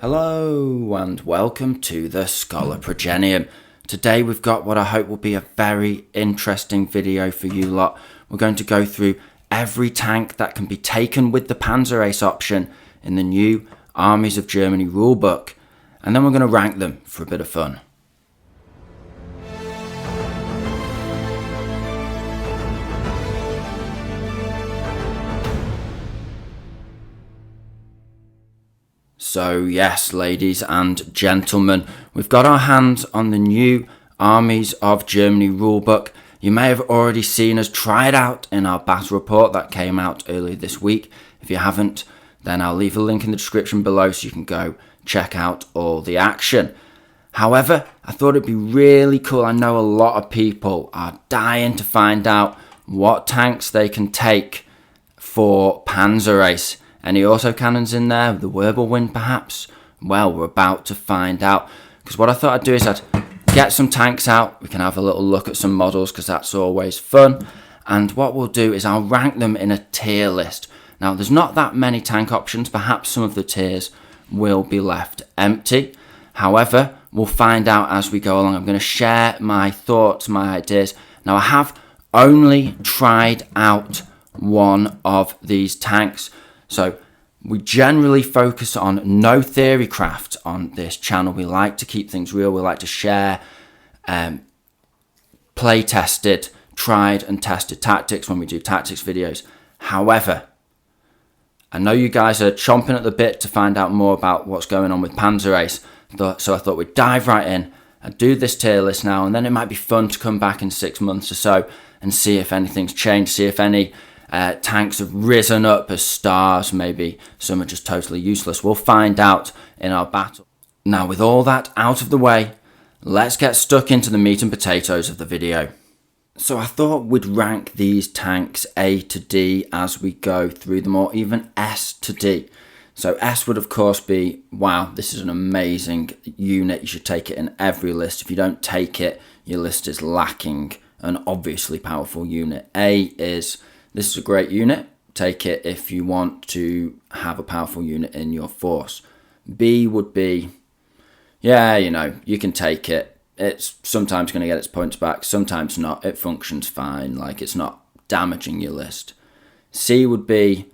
Hello and welcome to the Scholar Progenium. Today we've got what I hope will be a very interesting video for you lot. We're going to go through every tank that can be taken with the Panzer Ace option in the new Armies of Germany rulebook, and then we're going to rank them for a bit of fun. So yes, ladies and gentlemen, we've got our hands on the new Armies of Germany rulebook. You may have already seen us try it out in our battle report that came out earlier this week. If you haven't, then I'll leave a link in the description below so you can go check out all the action. However, I thought it'd be really cool. I know a lot of people are dying to find out what tanks they can take for Panzer Ace. Any autocannons in there? The Wirbelwind perhaps? Well, we're about to find out. Because what I thought I'd do is I'd get some tanks out. We can have a little look at some models because that's always fun. And what we'll do is I'll rank them in a tier list. Now, there's not that many tank options. Perhaps some of the tiers will be left empty. However, we'll find out as we go along. I'm going to share my thoughts, my ideas. Now, I have only tried out one of these tanks. So we generally focus on no theory craft on this channel. We like to keep things real. We like to share play tested, tried and tested tactics when we do tactics videos. However, I know you guys are chomping at the bit to find out more about what's going on with Panzer Ace. So I thought we'd dive right in and do this tier list now. And then it might be fun to come back in 6 months or so and see if anything's changed, see if any tanks have risen up as stars, maybe some are just totally useless. We'll find out in our battle. Now, with all that out of the way, let's get stuck into the meat and potatoes of the video. So I thought we'd rank these tanks A to D as we go through them, or even S to D. So S would of course be, wow, this is an amazing unit. You should take it in every list. If you don't take it, your list is lacking an obviously powerful unit. A is, this is a great unit. Take it if you want to have a powerful unit in your force. B would be, yeah, you know, you can take it. It's sometimes going to get its points back, sometimes not. It functions fine, like it's not damaging your list. C would be,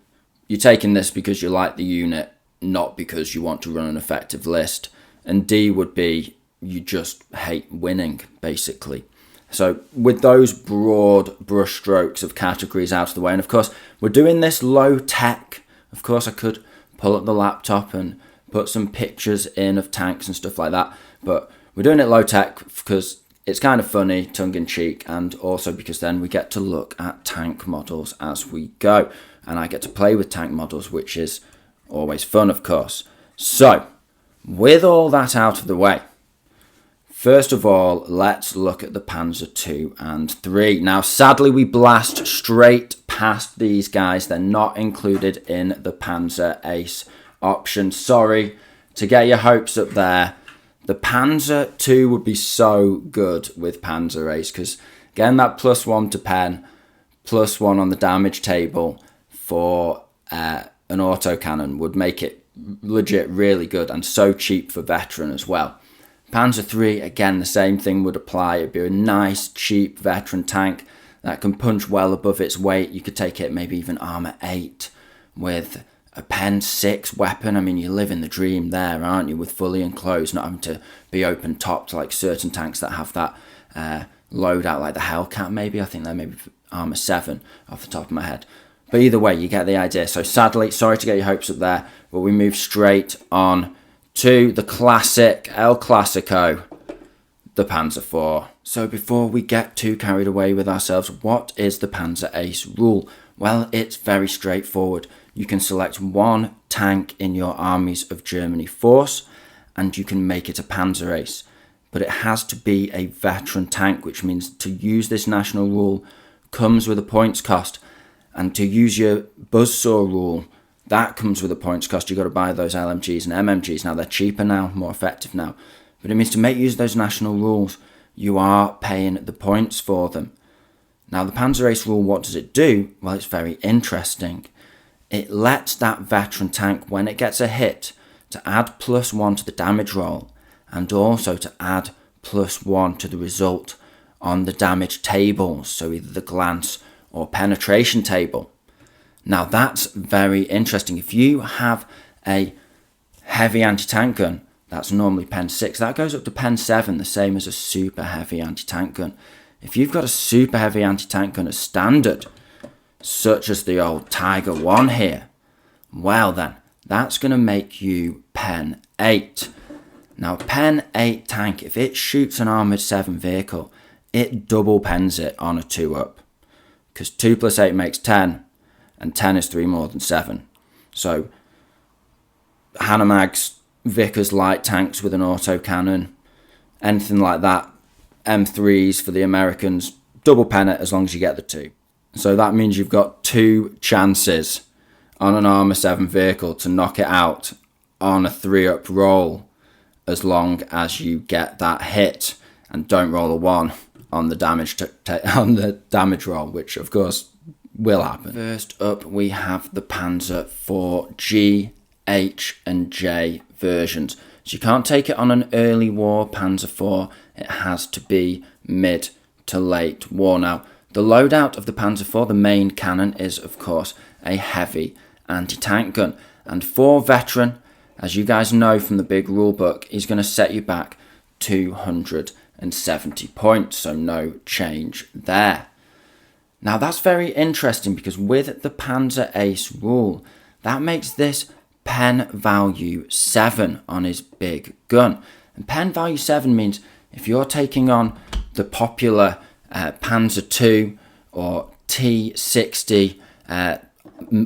you're taking this because you like the unit, not because you want to run an effective list. And D would be, you just hate winning, basically. So with those broad brushstrokes of categories out of the way, and of course we're doing this low tech. Of course I could pull up the laptop and put some pictures in of tanks and stuff like that, but we're doing it low tech because it's kind of funny, tongue in cheek, and also because then we get to look at tank models as we go, and I get to play with tank models, which is always fun, of course. So with all that out of the way, first of all, let's look at the Panzer II and III. Now, sadly, we blast straight past these guys. They're not included in the Panzer Ace option. Sorry to get your hopes up there. The Panzer II would be so good with Panzer Ace because, again, that +1 to pen, +1 on the damage table for an autocannon would make it legit really good, and so cheap for veteran as well. Panzer III, again, the same thing would apply. It'd be a nice, cheap veteran tank that can punch well above its weight. You could take it maybe even armor 8 with a pen 6 weapon. I mean, you live in the dream there, aren't you? With fully enclosed, not having to be open topped like certain tanks that have that loadout, like the Hellcat maybe. I think they're maybe armor 7 off the top of my head. But either way, you get the idea. So sadly, sorry to get your hopes up there, but we move straight on to the classic, El Clasico, the Panzer IV. So before we get too carried away with ourselves, what is the Panzer Ace rule? Well, it's very straightforward. You can select one tank in your Armies of Germany force, and you can make it a Panzer Ace. But it has to be a veteran tank, which means to use this national rule comes with a points cost. And to use your buzzsaw rule, that comes with a points cost. You've got to buy those LMGs and MMGs. Now, they're cheaper now, more effective now. But it means to make use of those national rules, you are paying the points for them. Now, the Panzer Ace rule, what does it do? Well, it's very interesting. It lets that veteran tank, when it gets a hit, to add +1 to the damage roll and also to add +1 to the result on the damage tables, so either the glance or penetration table. Now that's very interesting. If you have a heavy anti-tank gun, that's normally Pen 6, that goes up to Pen 7, the same as a super heavy anti-tank gun. If you've got a super heavy anti-tank gun as standard, such as the old Tiger 1 here, well then, that's going to make you Pen 8. Now Pen 8 tank, if it shoots an Armoured 7 vehicle, it double pens it on a 2-up. Because 2 + 8 makes 10, and 10 is 3 more than 7. So Hanomag's, Vickers light tanks with an autocannon, anything like that, M3s for the Americans, double pen it as long as you get the 2. So that means you've got 2 chances on an Armour 7 vehicle to knock it out on a 3-up roll, as long as you get that hit and don't roll a 1 on the damage roll, which of course will happen. First up, we have the Panzer IV G, H and J versions. So you can't take it on an early war Panzer IV, it has to be mid to late war. Now, the loadout of the Panzer IV, the main cannon, is of course a heavy anti-tank gun. And for veteran, as you guys know from the big rulebook, is going to set you back 270 points, so no change there. Now that's very interesting because with the Panzer Ace rule, that makes this pen value 7 on his big gun. And pen value 7 means if you're taking on the popular Panzer II or T60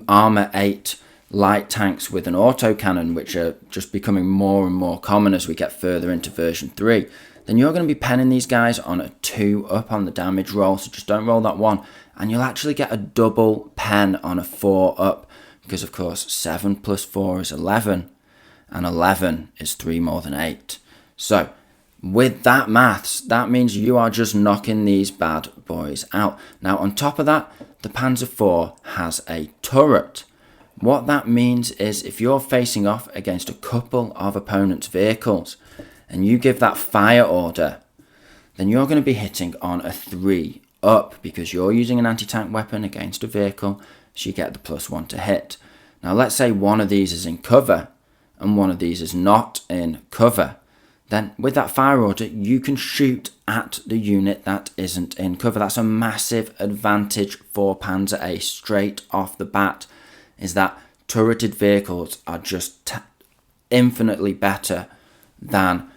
Armour 8 light tanks with an autocannon, which are just becoming more and more common as we get further into version 3, then you're going to be penning these guys on a 2-up on the damage roll, so just don't roll that 1, and you'll actually get a double pen on a 4-up, because of course 7 + 4 is 11, and 11 is 3 more than 8. So with that maths, that means you are just knocking these bad boys out. Now on top of that, the Panzer IV has a turret. What that means is if you're facing off against a couple of opponents' vehicles and you give that fire order, then you're going to be hitting on a 3-up because you're using an anti-tank weapon against a vehicle, so you get the +1 to hit. Now let's say one of these is in cover and one of these is not in cover. Then with that fire order, you can shoot at the unit that isn't in cover. That's a massive advantage for Panzer Ace straight off the bat, is that turreted vehicles are just infinitely better than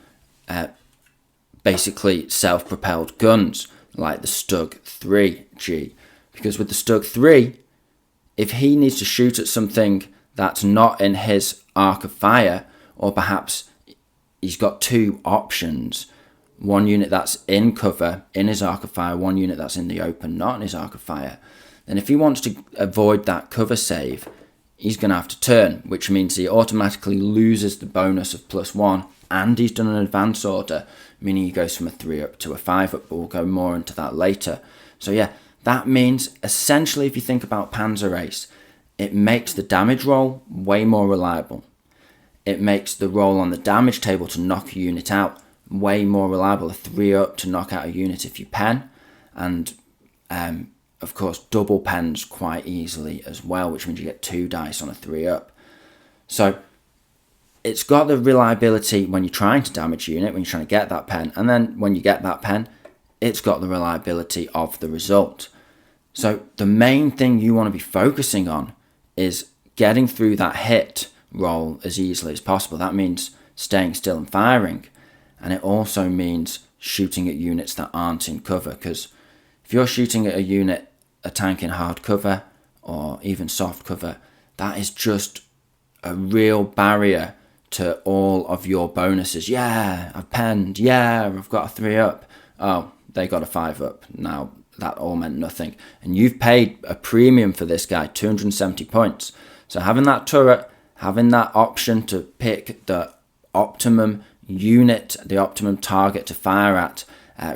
basically self-propelled guns like the StuG III G. Because with the StuG III, if he needs to shoot at something that's not in his arc of fire, or perhaps he's got 2 options, one unit that's in cover, in his arc of fire, one unit that's in the open, not in his arc of fire, then if he wants to avoid that cover save, he's going to have to turn, which means he automatically loses the bonus of +1, and he's done an advance order, meaning he goes from a 3-up to a 5-up, but we'll go more into that later. So yeah, that means essentially if you think about Panzer Ace, it makes the damage roll way more reliable. It makes the roll on the damage table to knock a unit out way more reliable. A 3-up to knock out a unit if you pen, and of course double pens quite easily as well, which means you get 2 dice on a 3-up. So it's got the reliability when you're trying to damage a unit, when you're trying to get that pen, and then when you get that pen, it's got the reliability of the result. So the main thing you want to be focusing on is getting through that hit roll as easily as possible. That means staying still and firing, and it also means shooting at units that aren't in cover, because if you're shooting at a unit, a tank in hard cover or even soft cover, that is just a real barrier to all of your bonuses. Yeah, I've penned. Yeah, I've got a 3-up. Oh, they got a 5-up. Now that all meant nothing, and you've paid a premium for this guy, 270 points. So having that turret, having that option to pick the optimum unit, the optimum target to fire at,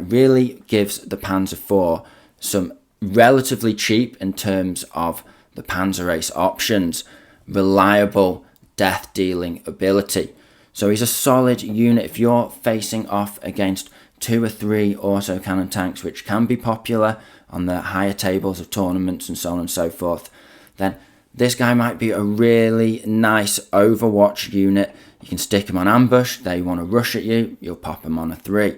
really gives the Panzer IV some relatively cheap, in terms of the Panzer Ace options, reliable death-dealing ability. So he's a solid unit if you're facing off against 2 or 3 autocannon tanks, which can be popular on the higher tables of tournaments and so on and so forth. Then this guy might be a really nice Overwatch unit. You can stick him on ambush. They want to rush at you, you'll pop him on a 3.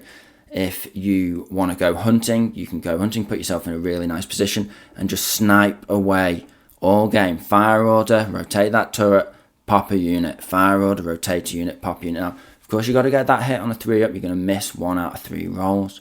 If you want to go hunting, you can go hunting, put yourself in a really nice position and just snipe away all game. Fire order, rotate that turret, pop a unit. Fire order, rotate a unit, pop a unit. Now, of course, you've got to get that hit on a 3 up. You're going to miss 1 out of 3 rolls.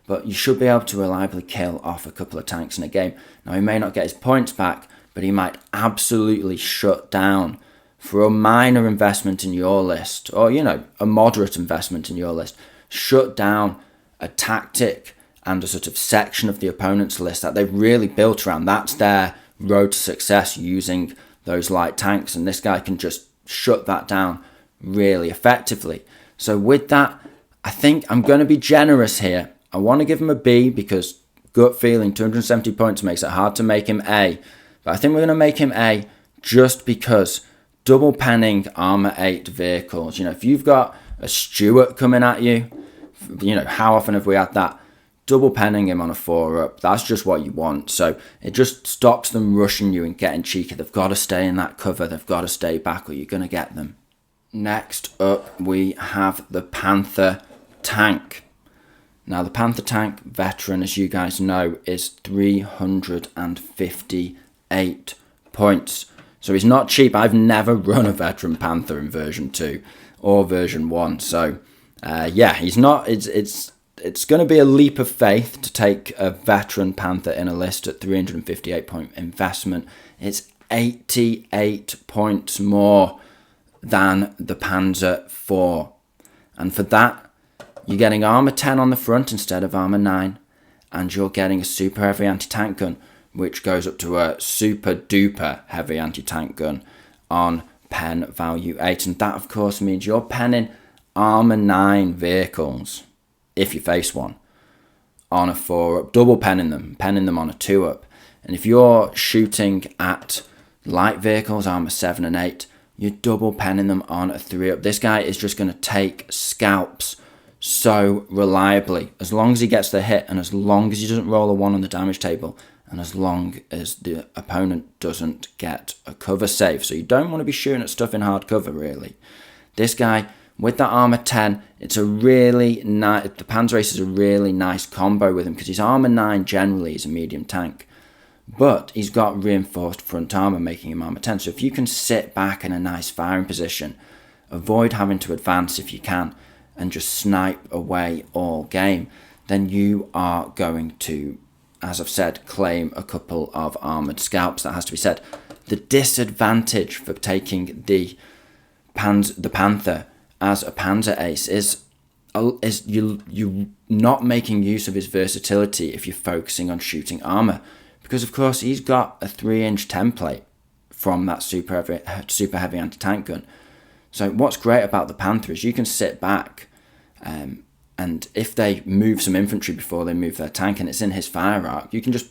But you should be able to reliably kill off a couple of tanks in a game. Now, he may not get his points back, but he might absolutely shut down, for a minor investment in your list, or, you know, a moderate investment in your list, shut down a tactic and a sort of section of the opponent's list that they've really built around. That's their road to success, using those light tanks, and this guy can just shut that down really effectively. So with that, I think I'm going to be generous here. I want to give him a B because gut feeling, 270 points makes it hard to make him A. But I think we're going to make him A just because double penning armor 8 vehicles. You know, if you've got a Stuart coming at you, you know, how often have we had that? Double penning him on a 4 up. That's just what you want. So it just stops them rushing you and getting cheeky. They've got to stay in that cover. They've got to stay back or you're going to get them. Next up, we have the Panther tank. Now, the Panther tank veteran, as you guys know, is 358 points. So he's not cheap. I've never run a veteran Panther in version 2 or version 1. So, yeah, he's not. It's going to be a leap of faith to take a veteran Panther in a list at 358 point investment. It's 88 points more than the Panzer IV. And for that, you're getting armor 10 on the front instead of armor 9. And you're getting a super heavy anti-tank gun, which goes up to a super duper heavy anti-tank gun on pen value 8. And that, of course, means you're penning armor 9 vehicles, if you face one, on a 4 up, double penning them on a 2 up. And if you're shooting at light vehicles, armor 7 and 8, you're double penning them on a 3 up. This guy is just going to take scalps so reliably, as long as he gets the hit and as long as he doesn't roll a 1 on the damage table and as long as the opponent doesn't get a cover save. So you don't want to be shooting at stuff in hard cover, really. This guy, with that armor 10, it's a really nice, the Panzer Ace is a really nice combo with him because his armor 9 generally is a medium tank, but he's got reinforced front armor making him armor 10. So if you can sit back in a nice firing position, avoid having to advance if you can, and just snipe away all game, then you are going to, as I've said, claim a couple of armoured scalps. That has to be said. The disadvantage for taking the Panther as a Panzer Ace is you not making use of his versatility if you're focusing on shooting armour. Because, of course, he's got a 3-inch template from that super heavy anti-tank gun. So what's great about the Panther is you can sit back and if they move some infantry before they move their tank and it's in his fire arc, you can just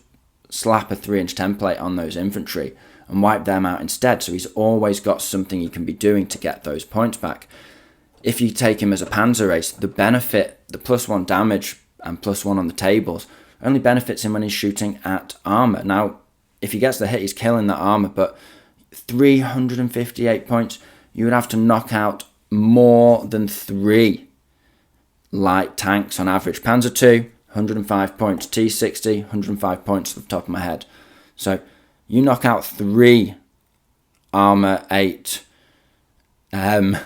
slap a 3-inch template on those infantry and wipe them out instead. So he's always got something he can be doing to get those points back. If you take him as a Panzer Ace, the benefit, the +1 damage and +1 on the tables, only benefits him when he's shooting at armour. Now, if he gets the hit, he's killing that armour, but 358 points, you would have to knock out more than 3 light tanks on average. Panzer II, 105 points. T60, 105 points off the top of my head. So you knock out 3 armor 8 autocannon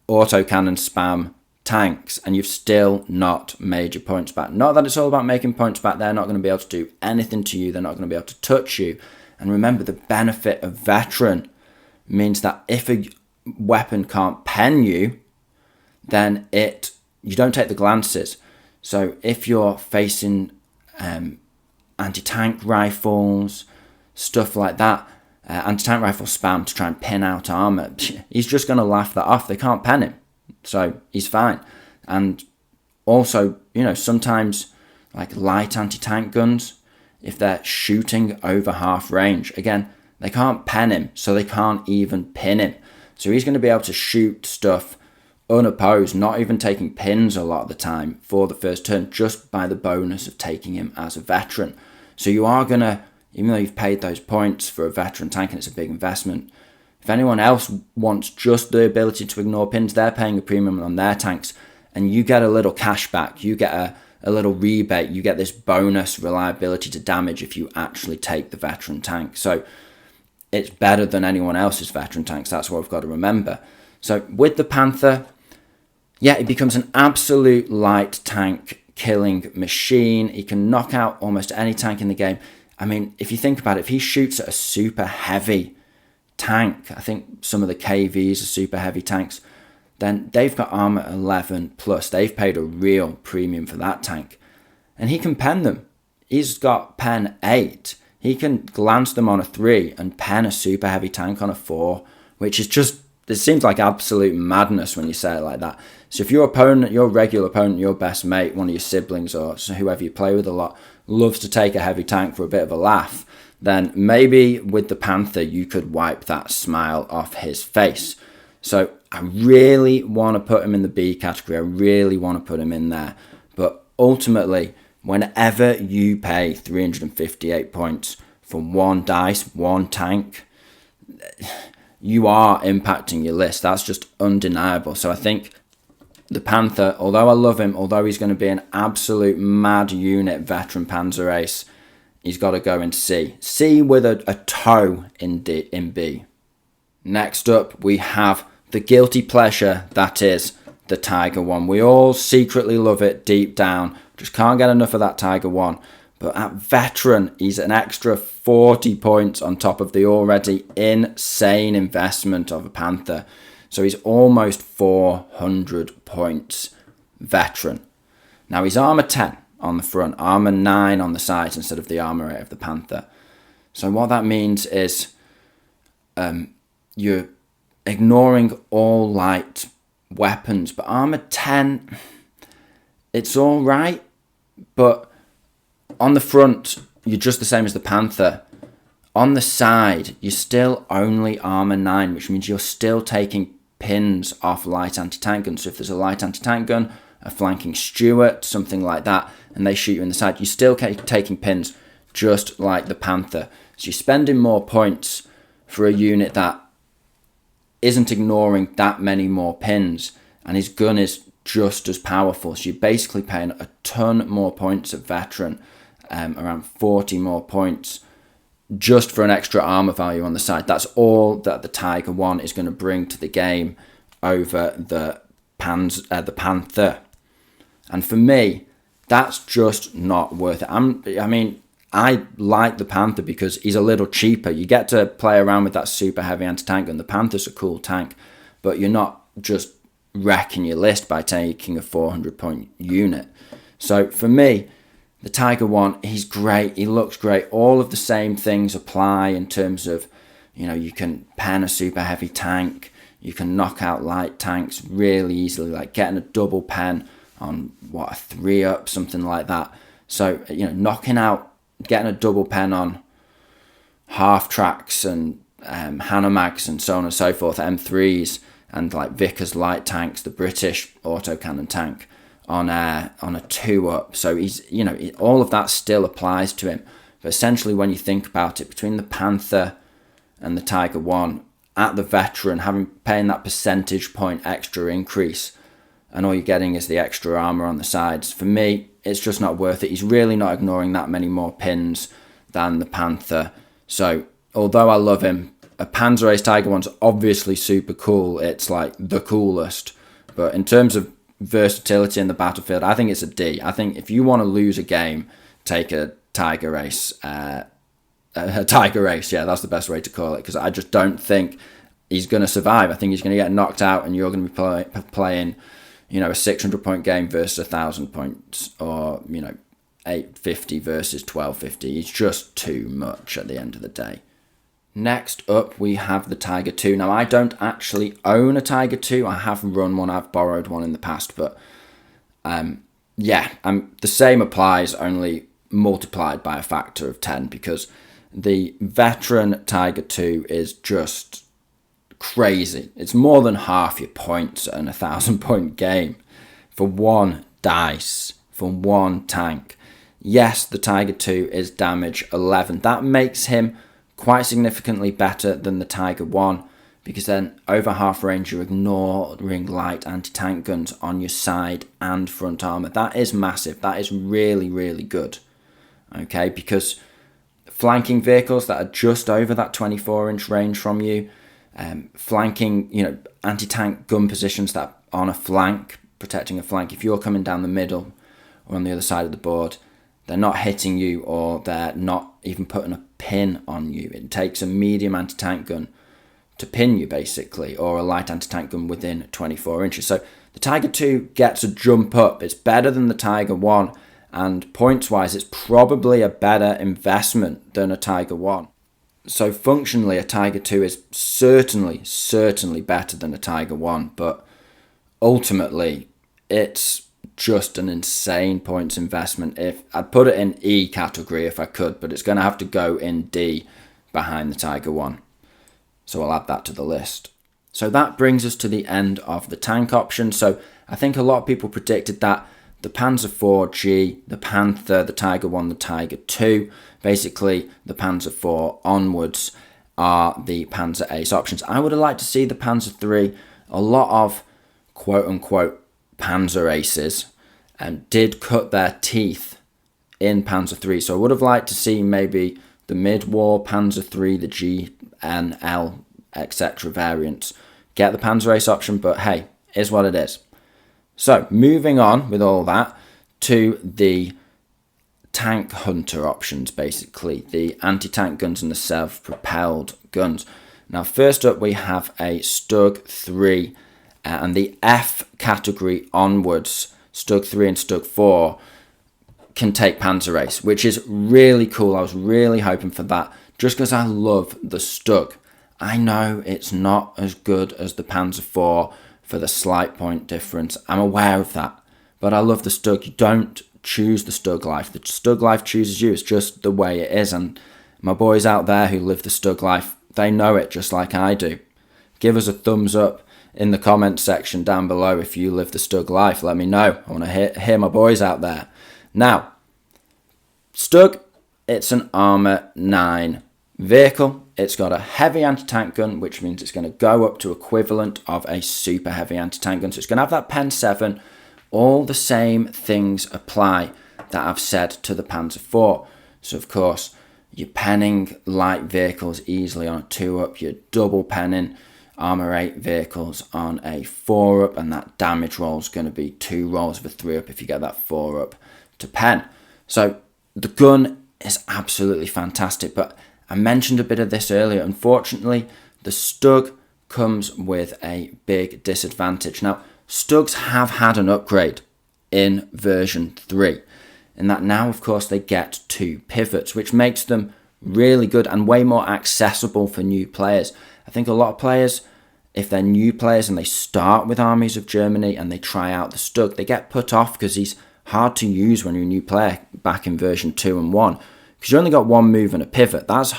spam tanks and you've still not made your points back. Not that it's all about making points back. They're not going to be able to do anything to you. They're not going to be able to touch you. And remember, the benefit of veteran means that if a weapon can't pen you, then you don't take the glances. So if you're facing anti-tank rifles, stuff like that, anti-tank rifle spam to try and pin out armor, he's just going to laugh that off. They can't pen him, so he's fine. And also, you know, sometimes like light anti-tank guns, if they're shooting over half range, again, they can't pen him, so they can't even pin him. So he's going to be able to shoot stuff unopposed, not even taking pins a lot of the time for the first turn, just by the bonus of taking him as a veteran. So you are going to, even though you've paid those points for a veteran tank and it's a big investment, if anyone else wants just the ability to ignore pins, they're paying a premium on their tanks, and you get a little cash back, you get a little rebate, you get this bonus reliability to damage if you actually take the veteran tank. So it's better than anyone else's veteran tanks. That's what we've got to remember. So with the Panther, yeah, it becomes an absolute light tank killing machine. He can knock out almost any tank in the game. I mean, if you think about it, if he shoots at a super heavy tank, I think some of the KVs are super heavy tanks, then they've got armor 11 plus. They've paid a real premium for that tank. And he can pen them. He's got pen 8. He can glance them on a 3 and pen a super heavy tank on a 4, which is just, it seems like absolute madness when you say it like that. So if your opponent, your regular opponent, your best mate, one of your siblings or whoever you play with a lot, loves to take a heavy tank for a bit of a laugh, then maybe with the Panther you could wipe that smile off his face. So I really want to put him in the B category. I really want to put him in there. But ultimately, whenever you pay 358 points for one dice, one tank, you are impacting your list. That's just undeniable. So I think the Panther, although I love him, although he's going to be an absolute mad unit veteran Panzer Ace, he's got to go in C. C with a toe in B. Next up, we have the guilty pleasure that is the Tiger 1. We all secretly love it deep down. Just can't get enough of that Tiger 1. But at veteran, he's an extra 40 points on top of the already insane investment of a Panther. So he's almost 400 points veteran. Now he's armor 10 on the front, armor 9 on the sides instead of the armor 8 of the Panther. So what that means is you're ignoring all light weapons, but armor 10, it's all right, but on the front you're just the same as the Panther. On the side you're still only armor 9, which means you're still taking pins off light anti-tank guns. So if there's a light anti-tank gun, a flanking Stuart, something like that, and they shoot you in the side, you're still taking pins just like the Panther. So you're spending more points for a unit that isn't ignoring that many more pins, and his gun is just as powerful. So you're basically paying a ton more points at veteran, around 40 more points, just for an extra armor value on the side. That's all that the Tiger 1 is going to bring to the game over the Panther. And for me, that's just not worth it. I like the Panther because he's a little cheaper. You get to play around with that super heavy anti-tank gun. The Panther's a cool tank, but you're not just wrecking your list by taking a 400 point unit. So for me, the Tiger 1, he's great. He looks great. All of the same things apply in terms of, you can pen a super heavy tank. You can knock out light tanks really easily, like getting a double pen on, a 3-up, something like that. So, getting a double pen on half tracks and Hanomag and so on and so forth, M3s, and like Vickers light tanks, the British autocannon tank, on a 2-up. So he's, all of that still applies to him. But essentially, when you think about it, between the Panther and the Tiger 1, at the veteran, paying that percentage point extra increase, and all you're getting is the extra armor on the sides, for me, it's just not worth it. He's really not ignoring that many more pins than the Panther. So although I love him, a Panzer Ace Tiger 1's obviously super cool. It's like the coolest. But in terms of versatility in the battlefield, I think it's a D. I think if you want to lose a game, take a Tiger Ace. A Tiger Ace, yeah, that's the best way to call it, because I just don't think he's going to survive. I think he's going to get knocked out, and you're going to be playing, a 600 point game versus 1,000 points, or 850 versus 1250. He's just too much at the end of the day. Next up, we have the Tiger II. Now, I don't actually own a Tiger II. I have run one. I've borrowed one in the past. But, the same applies, only multiplied by a factor of 10. Because the veteran Tiger II is just crazy. It's more than half your points in a 1,000-point game for one dice, for one tank. Yes, the Tiger II is damage 11. That makes him quite significantly better than the Tiger I, because then over half range you're ignoring light anti-tank guns on your side and front armor. That is massive. That is really, really good. Okay, because flanking vehicles that are just over that 24-inch range from you, flanking, anti-tank gun positions that are on a flank, protecting a flank. If you're coming down the middle or on the other side of the board, they're not hitting you, or they're not even putting a pin on you. It takes a medium anti-tank gun to pin you, basically, or a light anti-tank gun within 24 inches. So the Tiger II gets a jump up. It's better than the Tiger I, and points-wise, it's probably a better investment than a Tiger I. So functionally, a Tiger II is certainly better than a Tiger I, but ultimately, it's just an insane points investment. If I'd put it in E category if I could, but it's going to have to go in D behind the Tiger I. So I'll add that to the list. So that brings us to the end of the tank option. So I think a lot of people predicted that the Panzer IV G, the Panther, the Tiger I, the Tiger II, basically the Panzer IV onwards are the Panzer Ace options. I would have liked to see the Panzer III, a lot of quote-unquote Panzer Aces, did cut their teeth in Panzer III. So I would have liked to see maybe the mid-war Panzer III, the G and L, etc. variants get the Panzer Ace option, but hey, is what it is. So moving on with all that to the tank hunter options, basically the anti-tank guns and the self-propelled guns. Now first up we have a StuG III and the F category onwards, StuG III and StuG IV can take Panzer Ace, which is really cool. I was really hoping for that, just because I love the StuG. I know it's not as good as the Panzer IV for the slight point difference. I'm aware of that, but I love the StuG. You don't choose the StuG life. The StuG life chooses you. It's just the way it is. And my boys out there who live the StuG life, they know it just like I do. Give us a thumbs up in the comment section down below if you live the StuG life. Let me know. I want to hear my boys out there. Now, StuG, it's an Armour 9 vehicle. It's got a heavy anti-tank gun, which means it's going to go up to equivalent of a super heavy anti-tank gun. So it's going to have that Pen 7. All the same things apply that I've said to the Panzer IV. So of course, you're penning light vehicles easily on a 2-up. You're double penning Armour 8 vehicles on a 4-up, and that damage roll is going to be 2 rolls of a 3-up if you get that 4-up to pen. So the gun is absolutely fantastic, but I mentioned a bit of this earlier. Unfortunately, the StuG comes with a big disadvantage. Now, StuGs have had an upgrade in version 3, in that now, of course, they get 2 pivots, which makes them really good and way more accessible for new players. I think a lot of players, if they're new players and they start with Armies of Germany and they try out the StuG, they get put off because he's hard to use when you're a new player back in version 2 and 1. Because you only got 1 move and a pivot. That's,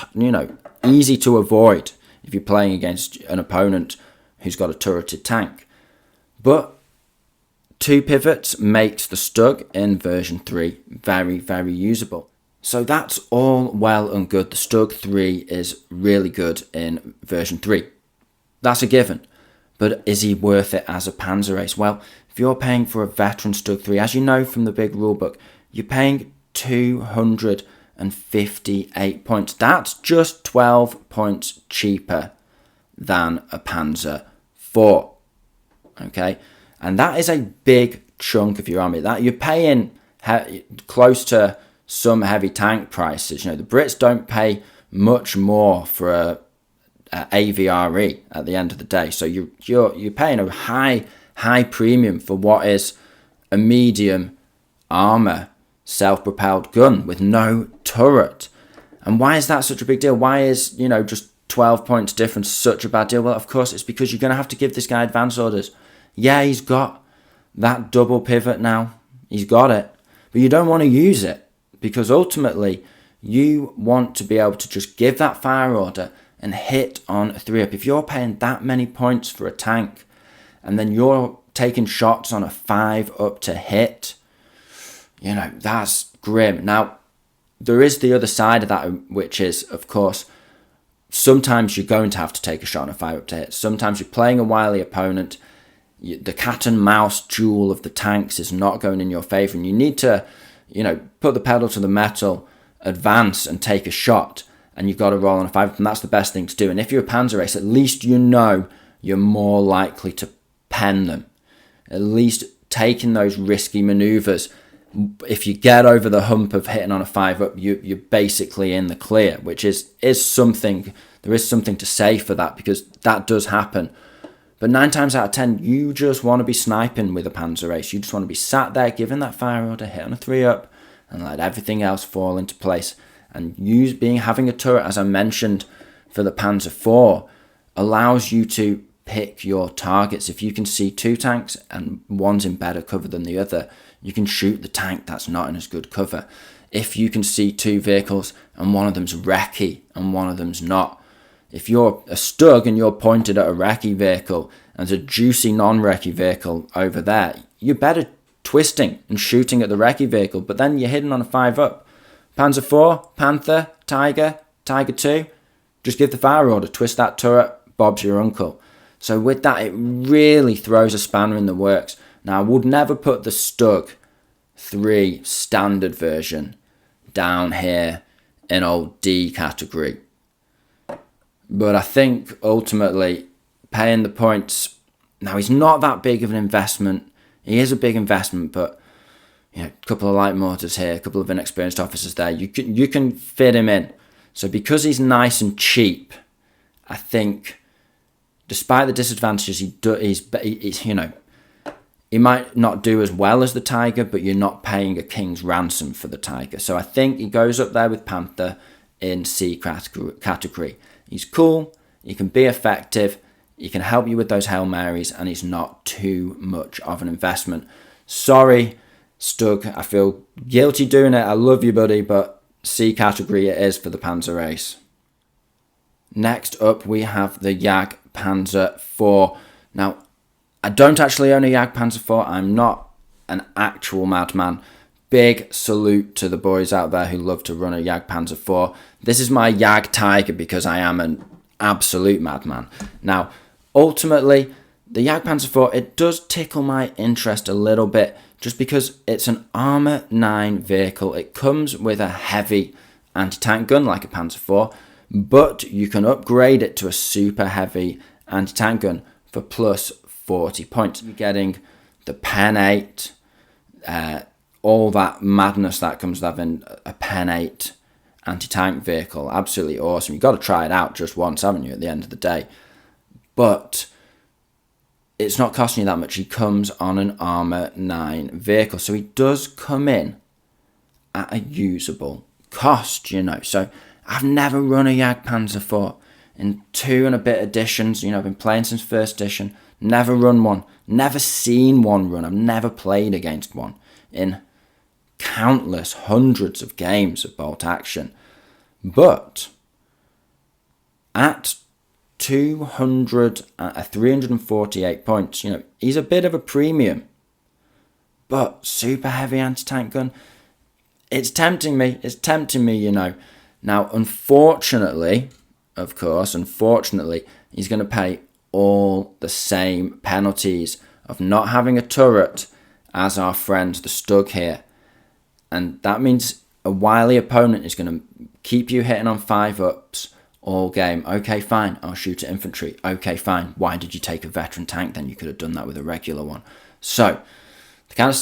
easy to avoid if you're playing against an opponent who's got a turreted tank. But 2 pivots makes the StuG in version 3 very, very usable. So that's all well and good. The StuG 3 is really good in version 3. That's a given. But is he worth it as a Panzer Ace? Well, if you're paying for a veteran StuG 3, as you know from the big rulebook, you're paying 258 points. That's just 12 points cheaper than a Panzer IV. Okay? And that is a big chunk of your army. That you're paying close to some heavy tank prices. The Brits don't pay much more for a AVRE at the end of the day. So you're paying a high premium for what is a medium armor self-propelled gun with no turret. And why is that such a big deal? Why is, just 12 points difference such a bad deal? Well, of course, it's because you're going to have to give this guy advance orders. Yeah, he's got that double pivot now. He's got it. But you don't want to use it, because ultimately you want to be able to just give that fire order and hit on a 3-up. If you're paying that many points for a tank, and then you're taking shots on a 5-up to hit, you know, that's grim. Now, there is the other side of that, which is, of course, sometimes you're going to have to take a shot on a 5-up to hit. Sometimes you're playing a wily opponent. The cat and mouse duel of the tanks is not going in your favour, and you need to, you know, put the pedal to the metal, advance and take a shot, and you've got to roll on a 5-up, and that's the best thing to do. And if you're a Panzer Ace, at least you know you're more likely to pen them. At least taking those risky manoeuvres. If you get over the hump of hitting on a 5-up, you're basically in the clear, which is something. There is something to say for that, because that does happen. But 9 times out of 10, you just want to be sniping with a Panzer Ace. You just want to be sat there giving that fire order, hit on a 3-up, and let everything else fall into place. And having a turret, as I mentioned, for the Panzer IV, allows you to pick your targets. If you can see 2 tanks and one's in better cover than the other, you can shoot the tank that's not in as good cover. If you can see 2 vehicles and one of them's recce and one of them's not, if you're a StuG and you're pointed at a recce vehicle and there's a juicy non-recce vehicle over there, you're better twisting and shooting at the recce vehicle, but then you're hidden on a 5-up. Panzer IV, Panther, Tiger, Tiger II, just give the fire order, twist that turret, Bob's your uncle. So with that, it really throws a spanner in the works. Now, I would never put the StuG III standard version down here in old D category. But I think ultimately paying the points, now he's not that big of an investment. He is a big investment, but you know, a couple of light mortars here, a couple of inexperienced officers there. You can fit him in. So because he's nice and cheap, I think, despite the disadvantages, he's you know, he might not do as well as the Tiger, but you're not paying a king's ransom for the Tiger. So I think he goes up there with Panther in C category. He's cool, he can be effective, he can help you with those Hail Marys, and he's not too much of an investment. Sorry, StuG, I feel guilty doing it. I love you, buddy, but C category it is for the Panzer Ace. Next up, we have the Jagdpanzer IV. Now, I don't actually own a Jagdpanzer IV. I'm not an actual madman. Big salute to the boys out there who love to run a Jagdpanzer IV. This is my Jag Tiger because I am an absolute madman. Now, ultimately, the Jagdpanzer IV, it does tickle my interest a little bit just because it's an Armour 9 vehicle. It comes with a heavy anti-tank gun like a Panzer IV, but you can upgrade it to a super heavy anti-tank gun for plus 40 points. You're getting the Pen 8, all that madness that comes with having a Pen 8 anti-tank vehicle. Absolutely awesome. You've got to try it out just once, haven't you, at the end of the day? But it's not costing you that much. He comes on an Armour 9 vehicle. So he does come in at a usable cost, you know. So I've never run a Jagdpanzer IV. In 2 and a bit editions, you know, I've been playing since 1st edition. Never run one. Never seen one run. I've never played against one in countless hundreds of games of bolt action. But at 348 points, you know, he's a bit of a premium. But super heavy anti-tank gun, it's tempting me, you know. Now, unfortunately, of course, he's going to pay all the same penalties of not having a turret as our friend the StuG here. And that means a wily opponent is going to keep you hitting on 5-ups all game. Okay, fine, I'll shoot at infantry. Okay, fine, why did you take a veteran tank then? You could have done that with a regular one. So, the kind of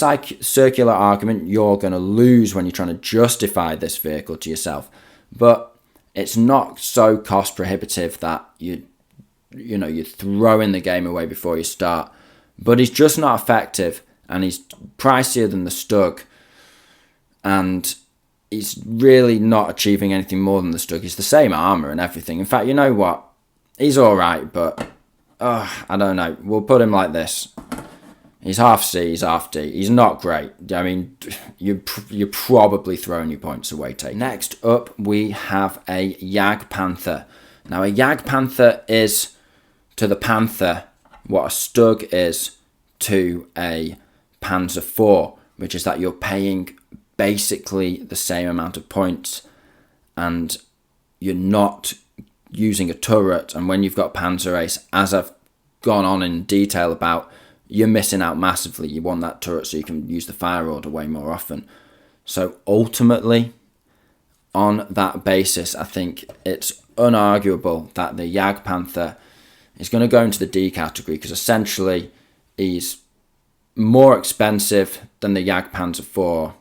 circular argument you're going to lose when you're trying to justify this vehicle to yourself. But it's not so cost prohibitive that you're throwing the game away before you start. But he's just not effective, and he's pricier than the StuG. And he's really not achieving anything more than the StuG. He's the same armour and everything. In fact, you know what? He's alright, but I don't know. We'll put him like this. He's half C, he's half D. He's not great. I mean, you're probably throwing your points away. Next up, we have a Jagdpanther. Now a Jagdpanther is to the Panther what a StuG is to a Panzer IV, which is that you're paying basically the same amount of points and you're not using a turret. And when you've got Panzer Ace, as I've gone on in detail about, you're missing out massively. You want that turret so you can use the fire order way more often. So ultimately, on that basis, I think it's unarguable that the Jagdpanther is going to go into the D category, because essentially he's more expensive than the Jagdpanzer IV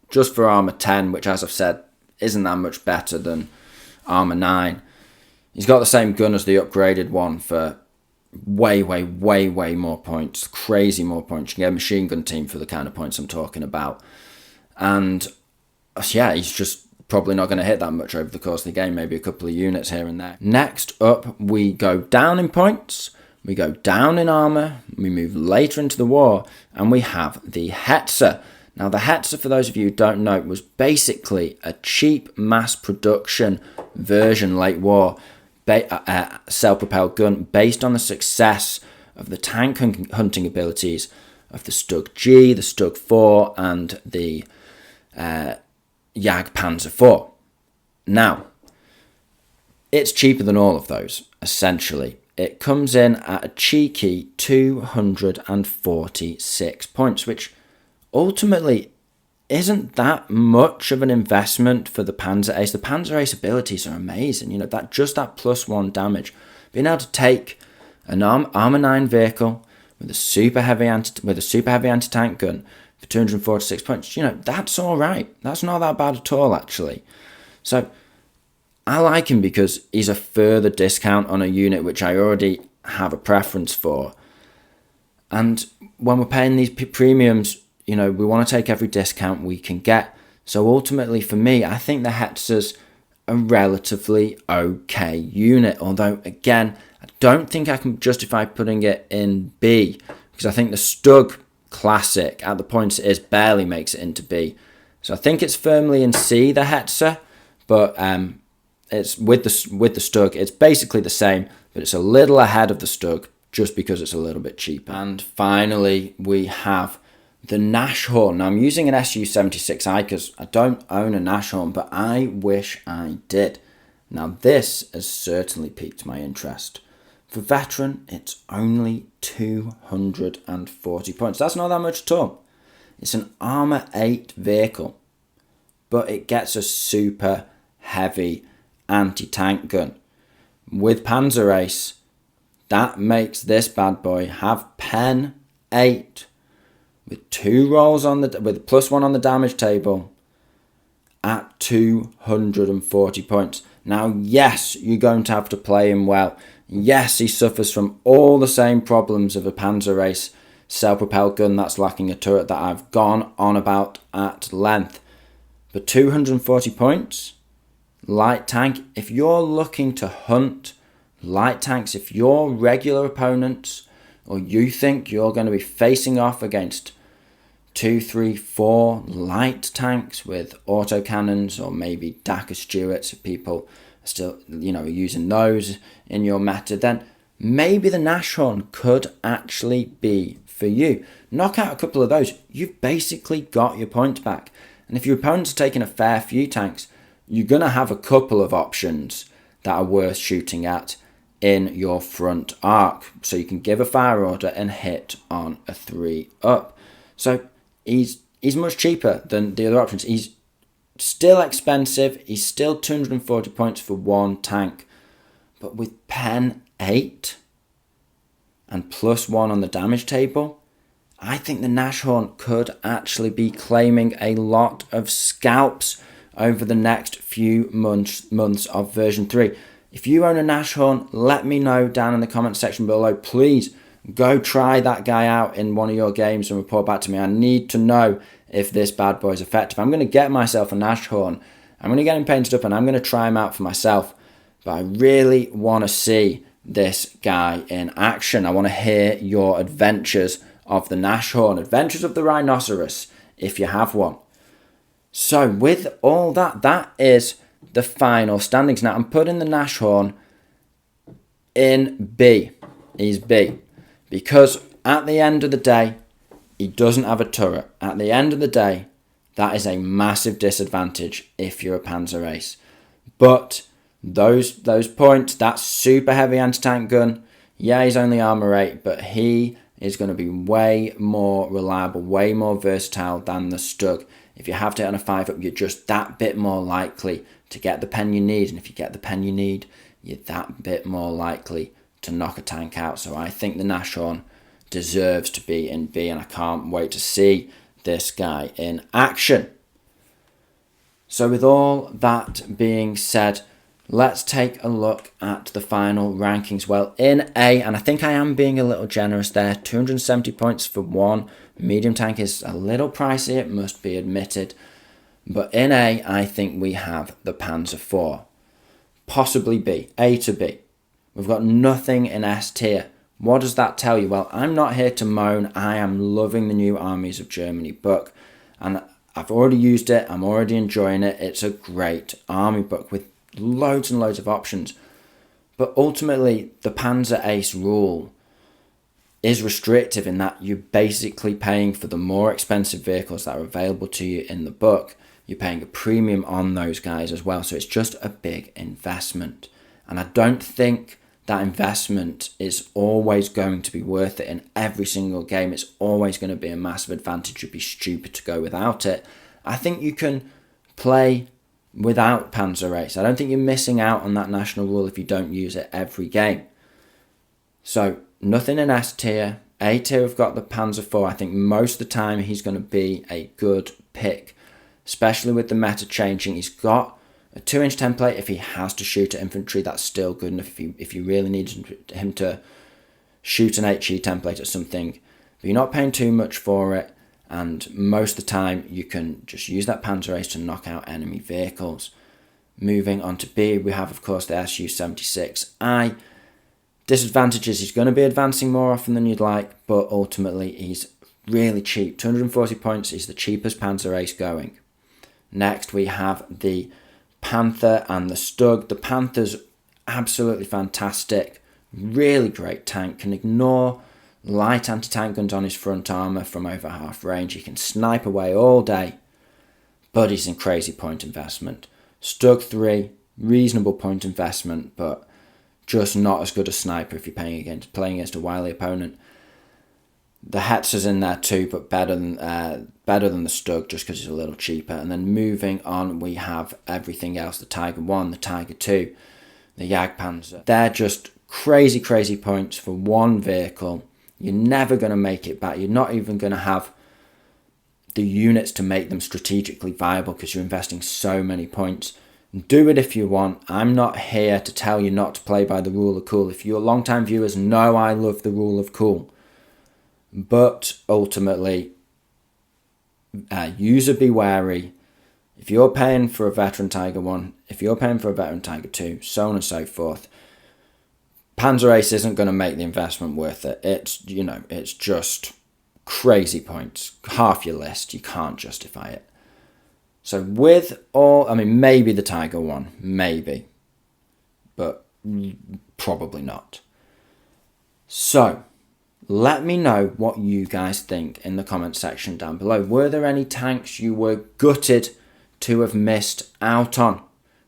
just for armor 10, which, as I've said, isn't that much better than armor 9. He's got the same gun as the upgraded one for way more points, crazy more points. You can get a machine gun team for the kind of points I'm talking about. And yeah, he's just probably not going to hit that much over the course of the game, maybe a couple of units here and there. Next up, we go down in points, we go down in armor, we move later into the war, and we have the Hetzer. Now the Hetzer, for those of you who don't know, was basically a cheap mass production version late war self-propelled gun based on the success of the tank hunting abilities of the StuG G, the StuG IV, and the Jagdpanzer IV. Now, it's cheaper than all of those, essentially. It comes in at a cheeky 246 points, which ultimately isn't that much of an investment for the Panzer Ace. The Panzer Ace abilities are amazing. You know, that +1 damage. Being able to take an armor 9 vehicle with a super heavy anti-tank gun for 246 points, you know, that's all right. That's not that bad at all, actually. So I like him because he's a further discount on a unit which I already have a preference for. And when we're paying these premiums, you know, we want to take every discount we can get. So ultimately, for me, I think the Hetzer's a relatively okay unit. Although, again, I don't think I can justify putting it in B, because I think the StuG Classic, at the points it is, barely makes it into B. So I think it's firmly in C, the Hetzer, but it's with the StuG, it's basically the same, but it's a little ahead of the StuG just because it's a little bit cheaper. And finally, we have the Nashorn. Now, I'm using an SU-76i because I don't own a Nashorn, but I wish I did. Now, this has certainly piqued my interest. For veteran, it's only 240 points. That's not that much at all. It's an armor 8 vehicle, but it gets a super heavy anti-tank gun. With Panzer Ace, that makes this bad boy have Pen 8 with 2 rolls on the with +1 on the damage table at 240 points. Now, yes, you're going to have to play him well. Yes, he suffers from all the same problems of a Panzer Ace self-propelled gun that's lacking a turret that I've gone on about at length. But 240 points, light tank. If you're looking to hunt light tanks, if you're regular opponents, or you think you're going to be facing off against 2, 3, 4 light tanks with autocannons, or maybe Daka Stuarts, if people are still, you know, using those in your meta, then maybe the Nashorn could actually be for you. Knock out a couple of those, you've basically got your points back. And if your opponent's taking a fair few tanks, you're going to have a couple of options that are worth shooting at in your front arc, so you can give a fire order and hit on a 3-up. So he's much cheaper than the other options. He's still expensive. He's still 240 points for one tank, but with Pen 8 and +1 on the damage table, I think the Nashorn could actually be claiming a lot of scalps over the next few months of version 3. If you own a Nashorn, let me know down in the comment section below. Please go try that guy out in one of your games and report back to me. I need to know if this bad boy is effective. I'm going to get myself a Nashorn. I'm going to get him painted up and I'm going to try him out for myself. But I really want to see this guy in action. I want to hear your adventures of the Nashorn, adventures of the rhinoceros, if you have one. So with all that, that is the final standings. Now, I'm putting the Nashorn in B. He's B. Because at the end of the day, he doesn't have a turret. At the end of the day, that is a massive disadvantage if you're a Panzer Ace. But those points, that super heavy anti-tank gun, yeah, he's only armor 8, but he is going to be way more reliable, way more versatile than the StuG. If you have to hit on a 5-up, you're just that bit more likely to get the pen you need. And if you get the pen you need, you're that bit more likely to knock a tank out. So I think the Nashorn deserves to be in B, and I can't wait to see this guy in action. So with all that being said, let's take a look at the final rankings. Well, in A, and I think I am being a little generous there, 270 points for one medium tank is a little pricey, it must be admitted. But in A, I think we have the Panzer IV. Possibly B, A to B. We've got nothing in S tier. What does that tell you? Well, I'm not here to moan. I am loving the new Armies of Germany book. And I've already used it. I'm already enjoying it. It's a great army book with loads and loads of options. But ultimately, the Panzer Ace rule is restrictive in that you're basically paying for the more expensive vehicles that are available to you in the book. You're paying a premium on those guys as well. So it's just a big investment. And I don't think that investment is always going to be worth it in every single game. It's always going to be a massive advantage. You'd be stupid to go without it. I think you can play without Panzer Ace. I don't think you're missing out on that national rule if you don't use it every game. So nothing in S tier. A tier, we've got the Panzer IV. I think most of the time he's going to be a good pick, especially with the meta changing. He's got a 2-inch template. If he has to shoot at infantry, that's still good enough. If you really need him to shoot an HE template at something, but you're not paying too much for it, and most of the time you can just use that Panzer Ace to knock out enemy vehicles. Moving on to B, we have, of course, the SU-76I. Disadvantages, he's going to be advancing more often than you'd like, but ultimately he's really cheap. 240 points is the cheapest Panzer Ace going. Next, we have the Panther and the StuG. The Panther's absolutely fantastic, really great tank, can ignore light anti-tank guns on his front armour from over half range. He can snipe away all day, but he's in crazy point investment. StuG III, reasonable point investment, but just not as good a sniper if you're playing against a wily opponent. The Hetzer's in there too, but better than the StuG just because it's a little cheaper. And then moving on, we have everything else: the Tiger I, the Tiger II, the Jagdpanzer. They're just crazy, crazy points for one vehicle. You're never going to make it back. You're not even going to have the units to make them strategically viable because you're investing so many points. Do it if you want. I'm not here to tell you not to play by the rule of cool. If you're long-time viewers know I love the rule of cool. But ultimately, user be wary. If you're paying for a veteran Tiger I, if you're paying for a veteran Tiger II, so on and so forth, Panzer Ace isn't going to make the investment worth it. It's just crazy points. Half your list, you can't justify it. So with all, maybe the Tiger I, maybe, but probably not. So let me know what you guys think in the comment section down below. Were there any tanks you were gutted to have missed out on?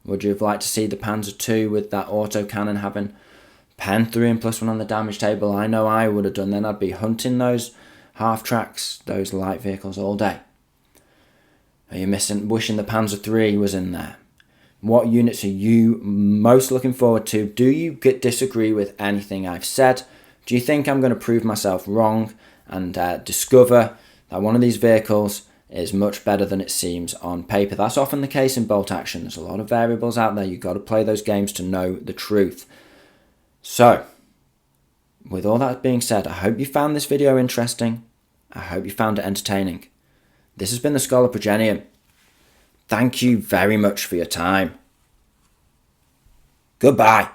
Would you have liked to see the Panzer II with that autocannon having pen 3 and +1 on the damage table? I know I would have done. Then I'd be hunting those half tracks, those light vehicles all day. Are you wishing the Panzer III was in there? What units are you most looking forward to? Do you disagree with anything I've said? Do you think I'm going to prove myself wrong and discover that one of these vehicles is much better than it seems on paper? That's often the case in bolt action. There's a lot of variables out there. You've got to play those games to know the truth. So, with all that being said, I hope you found this video interesting. I hope you found it entertaining. This has been the Scholar Progenium. Thank you very much for your time. Goodbye.